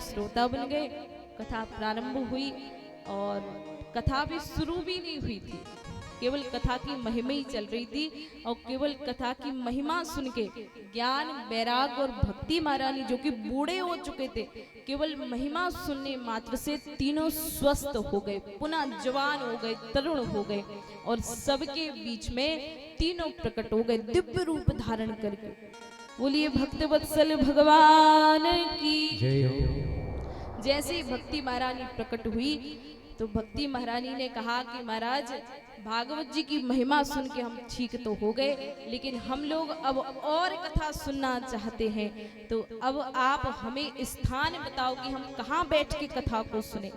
श्रोता बन गए। कथा प्रारंभ हुई और कथा भी शुरू भी नहीं हुई थी, केवल कथा की महिमा ही चल रही थी। और केवल कथा की महिमा सुन के ज्ञान, वैराग और भक्ति महारानी जो कि बूढ़े हो चुके थे, केवल महिमा सुनने मात्र से तीनों स्वस्थ हो गए, पुनः जवान हो गए, तरुण हो गए और सबके बीच में तीनों प्रकट हो गए दिव्य रूप धारण करके। बोलिए भक्त वत्सल भगवान की जय हो। जैसे ही भक्ति महारानी प्रकट हुई तो भक्ति महारानी ने कहा कि महाराज, भागवत जी की महिमा सुन के हम ठीक तो हो गए, लेकिन हम लोग अब और कथा सुनना चाहते हैं, तो अब आप हमें स्थान बताओ कि हम कहाँ बैठ के कथा को सुने।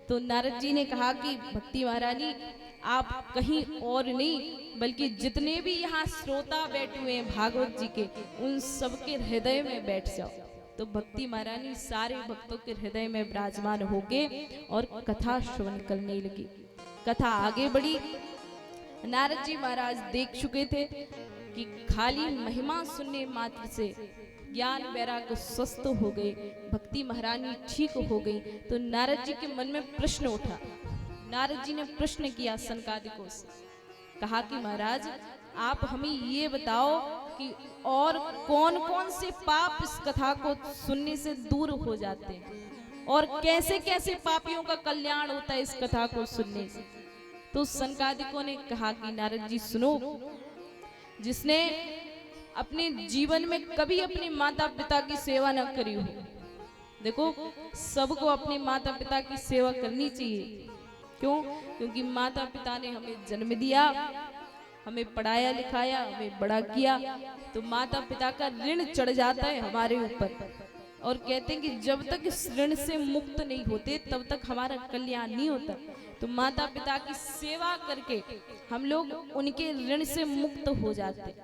तो नारद जी ने कहा कि भक्ति महारानी, आप कहीं और नहीं बल्कि जितने भी यहाँ श्रोता बैठे हुए हैं भागवत जी के, उन सबके हृदय में बैठ जाओ। तो भक्ति महारानी सारे भक्तों के हृदय में विराजमान होके और कथा श्रवण करने लगी। कथा आगे बढ़ी। नारद जी महाराज देख चुके थे कि खाली महिमा सुनने मात्र से ज्ञान वैराग्य स्वस्थ हो गए, भक्ति महारानी ठीक हो गई। तो नारद जी के मन में प्रश्न उठा। नारद जी ने प्रश्न किया सनकादिकों से, कहा कि महाराज, आप हमें ये बताओ कि और कौन कौन से पाप इस कथा को सुनने से दूर हो जाते हैं और कैसे कैसे पापियों का कल्याण होता है इस कथा को सुनने से। तो सनकादिकों ने कहा कि नारद जी सुनो, जिसने अपने जीवन में कभी अपने माता पिता की सेवा न करी हो, देखो सबको अपने माता पिता की सेवा करनी चाहिए। क्यों? क्योंकि माता पिता ने हमें जन्म दिया, हमें पढ़ाया लिखाया, हमें बड़ा किया, तो माता पिता का ऋण चढ़ जाता है हमारे ऊपर। और कहते हैं कि जब तक इस ऋण से मुक्त नहीं होते तब तक हमारा कल्याण नहीं होता। तो माता पिता की सेवा करके हम लोग उनके ऋण से मुक्त हो जाते।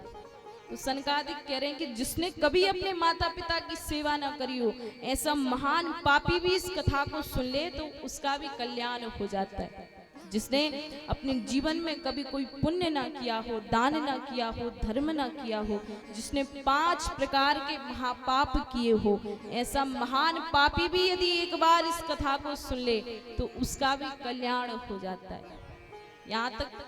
तो सनकादिक कह रहे हैं कि जिसने कभी अपने माता पिता की सेवा ना करी हो, ऐसा महान पापी भी इस कथा को सुन ले तो उसका भी कल्याण हो जाता है। जिसने अपने जीवन में कभी कोई पुण्य ना किया हो, दान ना किया हो, धर्म ना किया हो, जिसने 5 प्रकार के महापाप किए हो, ऐसा महान पापी भी यदि एक बार इस कथा को सुन ले तो उसका भी कल्याण हो जाता है। यहाँ तक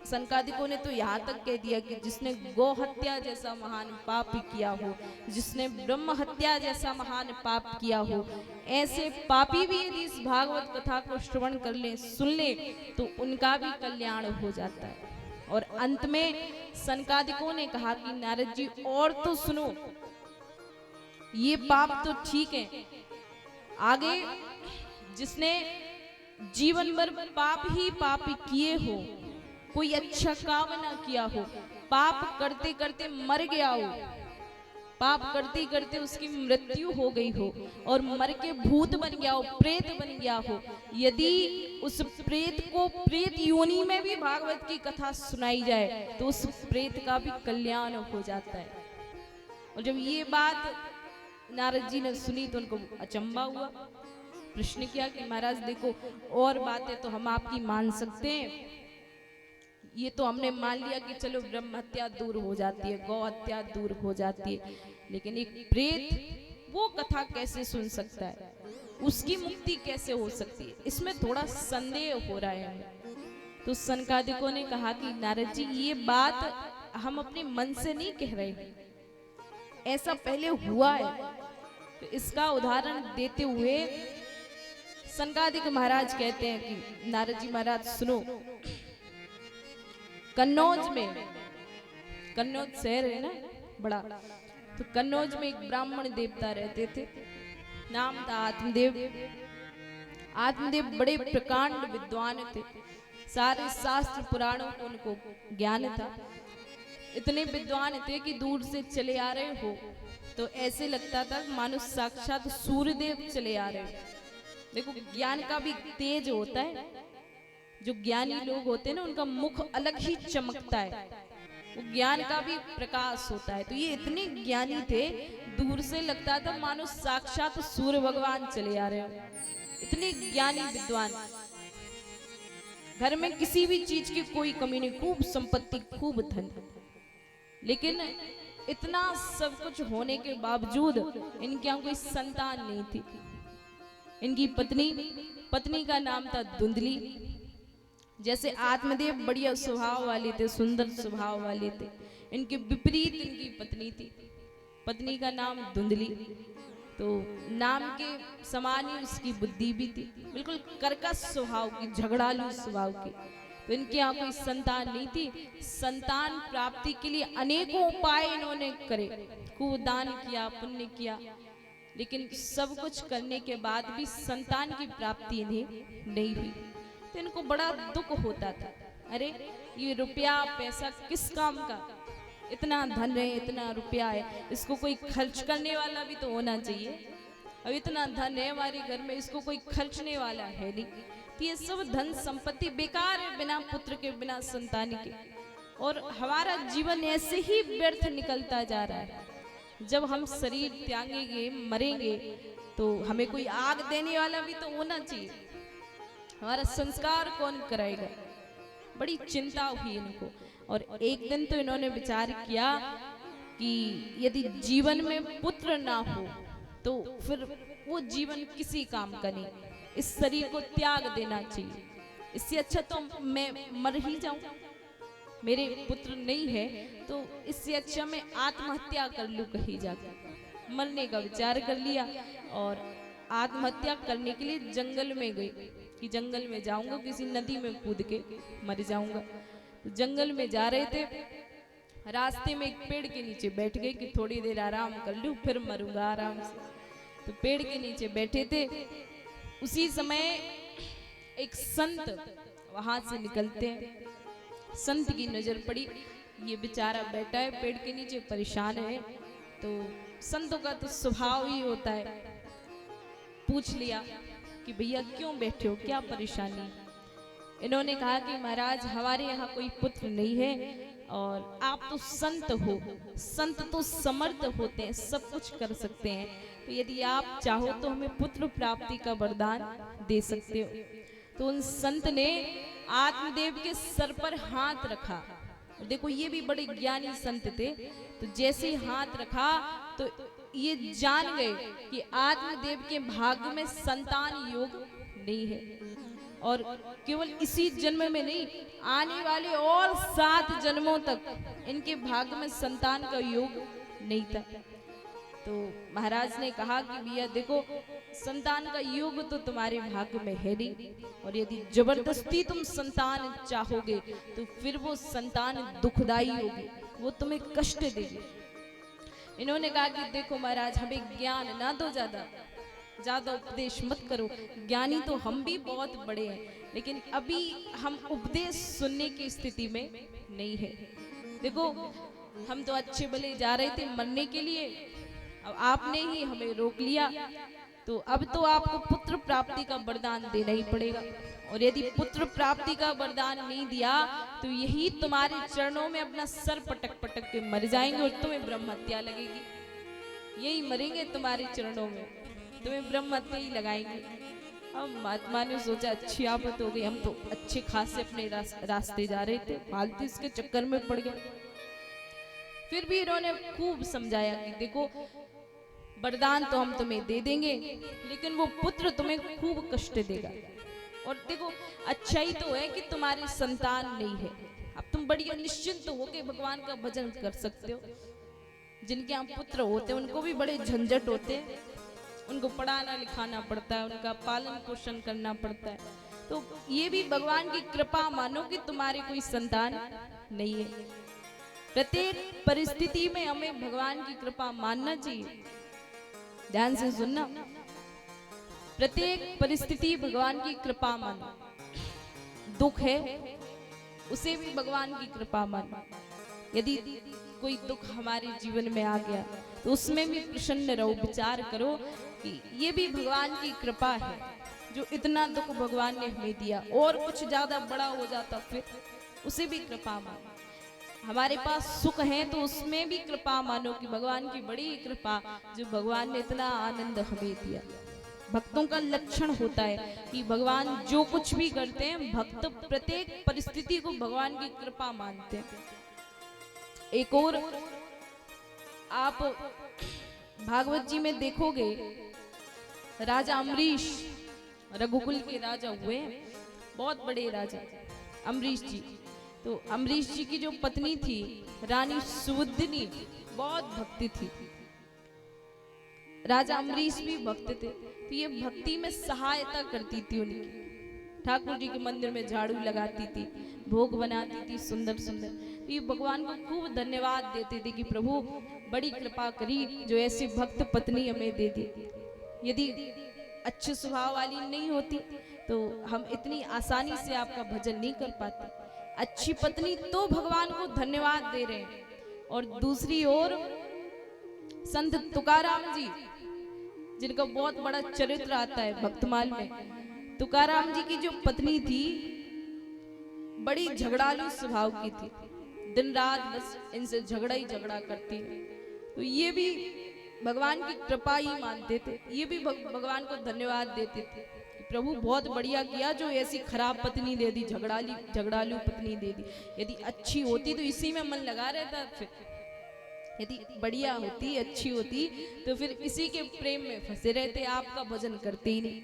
सनकादिकों ने तो यहाँ तक कह दिया कि जिसने गौ हत्या जैसा महान पाप किया हो, जिसने ब्रह्म हत्या जैसा महान पाप किया हो, ऐसे पापी भी यदि इस भागवत कथा को श्रवण कर ले, सुन ले, तो उनका भी कल्याण हो जाता है। और अंत में सनकादिकों ने कहा कि नारद जी और तो सुनो, ये पाप तो ठीक है, आगे जिसने जीवन भर पाप ही पाप किए हो, कोई अच्छा काम ना किया हो, पाप करते करते मर गया हो, पाप करते करते उसकी मृत्यु हो गई हो और मर के भूत बन गया हो, प्रेत बन गया हो, यदि उस प्रेत को प्रेत योनि में भी भागवत की कथा सुनाई जाए तो उस प्रेत का भी कल्याण हो जाता है। और जब ये बात नारद जी ने सुनी तो उनको अचंबा हुआ। प्रश्न किया कि महाराज देखो, और बातें तो हम आपकी मान सकते हैं, ये तो हमने मान लिया कि चलो ब्रह्म हत्या दूर हो जाती है, गौ हत्या दूर हो जाती है, लेकिन एक प्रेत वो कथा कैसे सुन सकता है, उसकी मुक्ति कैसे हो सकती है, इसमें थोड़ा संदेह हो रहा है हमें। तो सनकादिकों ने कहा कि नारद जी, ये बात हम अपने मन से नहीं कह रहे हैं, ऐसा पहले हुआ है। तो इसका उदाहरण देते हुए सनकादिक महाराज कहते हैं कि नारद जी महाराज सुनो, कन्नौज में, कन्नौज शहर है ना बड़ा, तो कन्नौज में एक ब्राह्मण देवता रहते थे, नाम था आत्मदेव। आत्मदेव बड़े प्रकांड विद्वान थे, सारे शास्त्र पुराणों को उनको ज्ञान था। इतने विद्वान थे कि दूर से चले आ रहे हो तो ऐसे लगता था मानो साक्षात सूर्यदेव चले आ रहे हो। देखो ज्ञान का भी तेज होता है, जो ज्ञानी लोग होते हैं ना उनका मुख अलग ही चमकता है, वो ज्ञान का भी प्रकाश होता है। तो ये इतने ज्ञानी थे, दूर से लगता था मानो साक्षात सूर्य भगवान चले आ रहे हो, इतने ज्ञानी विद्वान। घर में किसी भी चीज की कोई कमी नहीं, खूब संपत्ति, खूब धन, लेकिन इतना सब कुछ होने के बावजूद इनके यहाँ कोई संतान नहीं थी। इनकी पत्नी पत्नी का नाम था धुंधली। जैसे आत्मदेव बढ़िया स्वभाव वाले थे, सुंदर स्वभाव वाले थे, इनके विपरीत इनकी पत्नी थी। पत्नी का नाम धुंधली, तो नाम के समान ही उसकी बुद्धि भी थी, बिल्कुल कर्कश स्वभाव की, झगड़ालू स्वभाव की। तो इनके यहाँ कोई संतान नहीं थी। संतान प्राप्ति के लिए अनेकों उपाय इन्होंने करे, खूब दान किया, पुण्य किया, लेकिन सब कुछ करने के बाद भी संतान की प्राप्ति इन्हें नहीं हुई। तो इनको बड़ा दुख होता था, अरे ये रुपया पैसा किस काम का, इतना धन है, इतना रुपया है, इसको कोई खर्च करने वाला भी तो होना चाहिए। अब इतना धन है हमारे घर में, इसको कोई खर्चने वाला है नहीं। तो ये सब धन संपत्ति बेकार है बिना पुत्र के, बिना संतान के, और हमारा जीवन ऐसे ही व्यर्थ निकलता जा रहा है। जब हम शरीर त्यागेंगे, मरेंगे, तो हमें कोई आग देने वाला भी तो होना चाहिए। हमारा संस्कार कौन कराएगा? बड़ी चिंता हुई इनको। और एक दिन तो इन्होंने विचार किया कि यदि जीवन में पुत्र ना हो तो फिर वो जीवन किसी काम का नहीं, इस शरीर को त्याग देना चाहिए। इससे अच्छा तो मैं मर ही जाऊं, मेरे पुत्र नहीं है तो इससे अच्छा मैं आत्महत्या कर लूं कहीं जाकर। मरने का विचार कर लिया और आत्महत्या करने के लिए जंगल में गई कि जंगल में जाऊंगा, किसी नदी में कूद के मर जाऊंगा। तो जंगल में जा रहे थे, रास्ते में एक पेड़ के नीचे बैठ गए कि थोड़ी देर आराम कर लूं, फिर मरूंगा आराम से। तो पेड़ के नीचे बैठे थे, उसी समय एक संत वहां से निकलते हैं। संत की नजर पड़ी, ये बेचारा बैठा है पेड़ के नीचे, परेशान है। तो संतों का तो स्वभाव ही होता है, पूछ लिया कि भैया क्यों बैठे हो, क्या परेशानी? इन्होंने कहा कि महाराज हमारे यहाँ कोई पुत्र नहीं है और आप तो संत हो, संत तो समर्थ होते हैं, सब कुछ कर सकते हैं, तो यदि आप चाहो तो हमें पुत्र प्राप्ति का वरदान दे सकते हो। तो उन संत ने आत्मदेव के सर पर हाथ रखा। देखो ये भी बड़े ज्ञानी संत थे। तो जैसे ही हाथ रखा तो ये जान गए कि आत्मदेव के भाग्य में संतान योग नहीं है, और केवल इसी जन्म में नहीं, आने वाले और 7 जन्मों तक इनके भाग्य में संतान का योग नहीं था। तो महाराज ने कहा कि भैया देखो, संतान का योग तो तुम्हारे भाग्य में है नहीं, और यदि जबरदस्ती तुम संतान चाहोगे तो फिर वो संतान दुखदाई होगी, वो तुम्हें कष्ट देगी। इन्होंने कहा कि देखो महाराज, हमें ज्ञान ना दो, ज्यादा उपदेश मत करो, ज्ञानी तो हम भी बहुत बड़े हैं, लेकिन अभी हम उपदेश सुनने की स्थिति में नहीं है। देखो हम तो अच्छे भले जा रहे थे मरने के लिए, अब आपने ही हमें रोक लिया, तो अब तो आपको पुत्र प्राप्ति का वरदान देना ही पड़ेगा, और यदि पुत्र प्राप्ति का वरदान नहीं दिया तो यही तुम्हारे चरणों में अपना सर पटक पटक के मर जाएंगे और तुम्हें ब्रह्म हत्या लगेगी, यही मरेंगे तुम्हारे चरणों में, तुम्हें ब्रह्म हत्या ही लगाएंगे। अब महात्मा ने सोचा अच्छी आफत हो गई, हम तो अच्छे खासे अपने रास्ते जा रहे थे, फालतू इसके चक्कर में पड़ गए। फिर भी इन्होंने खूब समझाया कि देखो वरदान तो हम तुम्हें दे देंगे, लेकिन वो पुत्र तुम्हें खूब कष्ट देगा, और देखो अच्छा ही तो है कि तुम्हारी संतान नहीं है, अब तुम बढ़िया निश्चिंत होके भगवान का भजन कर सकते हो। जिनके यहाँ पुत्र होते हैं उनको भी बड़े झंझट होते हैं, उनको पढ़ाना लिखाना पड़ता है, उनका पालन पोषण करना पड़ता है। तो ये भी भगवान की कृपा मानो कि तुम्हारी कोई संतान नहीं है। प्रत्येक परिस्थिति में हमें भगवान की कृपा मानना चाहिए। ध्यान से सुनना, प्रत्येक परिस्थिति भगवान की कृपा मानो। दुख है उसे भी भगवान की कृपा मानो। यदि कोई दुख हमारे जीवन में आ गया तो उसमें भी प्रसन्न रहो, विचार करो कि ये भी भगवान की कृपा है, जो इतना दुख भगवान ने हमें दिया, और कुछ ज्यादा बड़ा हो जाता फिर उसे भी कृपा मानो। हमारे पास सुख है तो उसमें भी कृपा मानो कि भगवान की बड़ी कृपा, जो भगवान ने इतना आनंद हमें दिया। भक्तों का लक्षण होता है कि भगवान जो कुछ भी करते हैं, भक्त प्रत्येक परिस्थिति को भगवान की कृपा मानते हैं। एक और आप भागवत जी में देखोगे राजा अम्बरीश रघुकुल के राजा हुए, बहुत बड़े राजा अम्बरीश जी। तो अम्बरीश जी की जो पत्नी थी रानी सुबुद्धिनी, बहुत भक्ति थी। राजा अम्बरीश भी भक्त थे, तो ये भक्ति में सहायता करती थी उनकी। ठाकुर जी के मंदिर में झाड़ू लगाती थी, भोग बनाती थी सुंदर सुंदर। तो ये भगवान को खूब धन्यवाद देते थे कि प्रभु बड़ी कृपा करी, जो ऐसी भक्त पत्नी हमें दे दी। यदि अच्छे स्वभाव वाली नहीं होती तो हम इतनी आसानी से आपका भजन नहीं कर पाते। अच्छी पत्नी तो भगवान को धन्यवाद दे रहे हैं। और दूसरी ओर संत तुकाराम जी, जिनका बहुत बड़ा चरित्र आता है भक्तमाल में। तुकाराम जी की जो पत्नी थी बड़ी झगड़ालू स्वभाव की थी, दिन रात बस इनसे झगड़ा ही झगड़ा करती है। तो ये भी भगवान की कृपा ही मानते थे, ये भी भगवान को धन्यवाद देते थे कि प्रभु बहुत बढ़िया किया जो ऐसी खराब पत्नी दे दी, झगड़ालू पत्नी दे दी। यदि अच्छी होती तो इसी में मन लगा रहता, फिर यदि बढ़िया होती अच्छी होती तो फिर इसी के प्रेम में फंसे रहते, आपका भजन करते ही नहीं।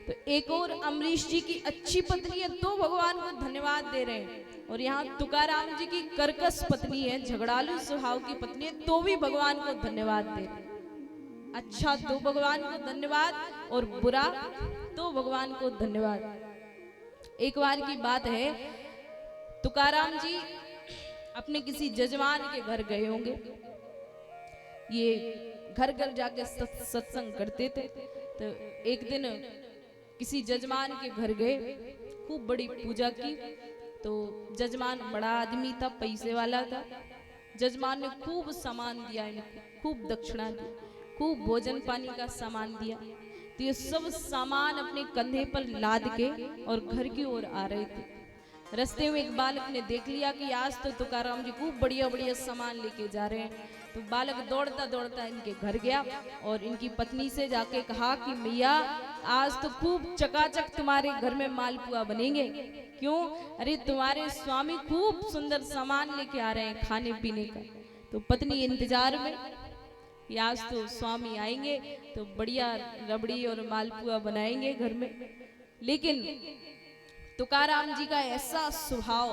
तो एक और अम्बरीश जी की अच्छी पत्नी है तो भगवान को धन्यवाद दे रहे हैं, और यहाँ तुकाराम जी की कर्कश पत्नी है, झगड़ालू स्वभाव की पत्नी है, तो भी भगवान को धन्यवाद दे रहे हैं। अच्छा तो भगवान को धन्यवाद, और बुरा तो भगवान को धन्यवाद। एक बार की बात है, तुकाराम जी अपने किसी जजमान के घर गए होंगे। ये घर घर जाके सत्संग करते थे। तो एक दिन किसी जजमान के घर गए, खूब बड़ी पूजा की। तो जजमान बड़ा आदमी था, पैसे वाला था। जजमान ने खूब सामान दिया इनको, खूब दक्षिणा दी, खूब भोजन पानी का सामान दिया। तो ये सब सामान अपने कंधे पर लाद के और घर की ओर आ रहे थे। रास्ते में एक बालक ने देख लिया कि आज तो तुकाराम जी खूब बढ़िया बढ़िया सामान लेके जा रहे हैं। तो बालक दौड़ता दौड़ता इनके घर गया और इनकी पत्नी से जाके कहा कि मैया आज तो खूब चकाचक तुम्हारे घर में मालपुआ बनेंगे। क्यों? अरे तुम्हारे स्वामी खूब सुंदर सामान लेके आ रहे हैं खाने पीने का। तो पत्नी इंतजार में, आज तो स्वामी आएंगे तो बढ़िया रबड़ी और मालपुआ बनाएंगे घर में। लेकिन तुकाराम जी का ऐसा स्वभाव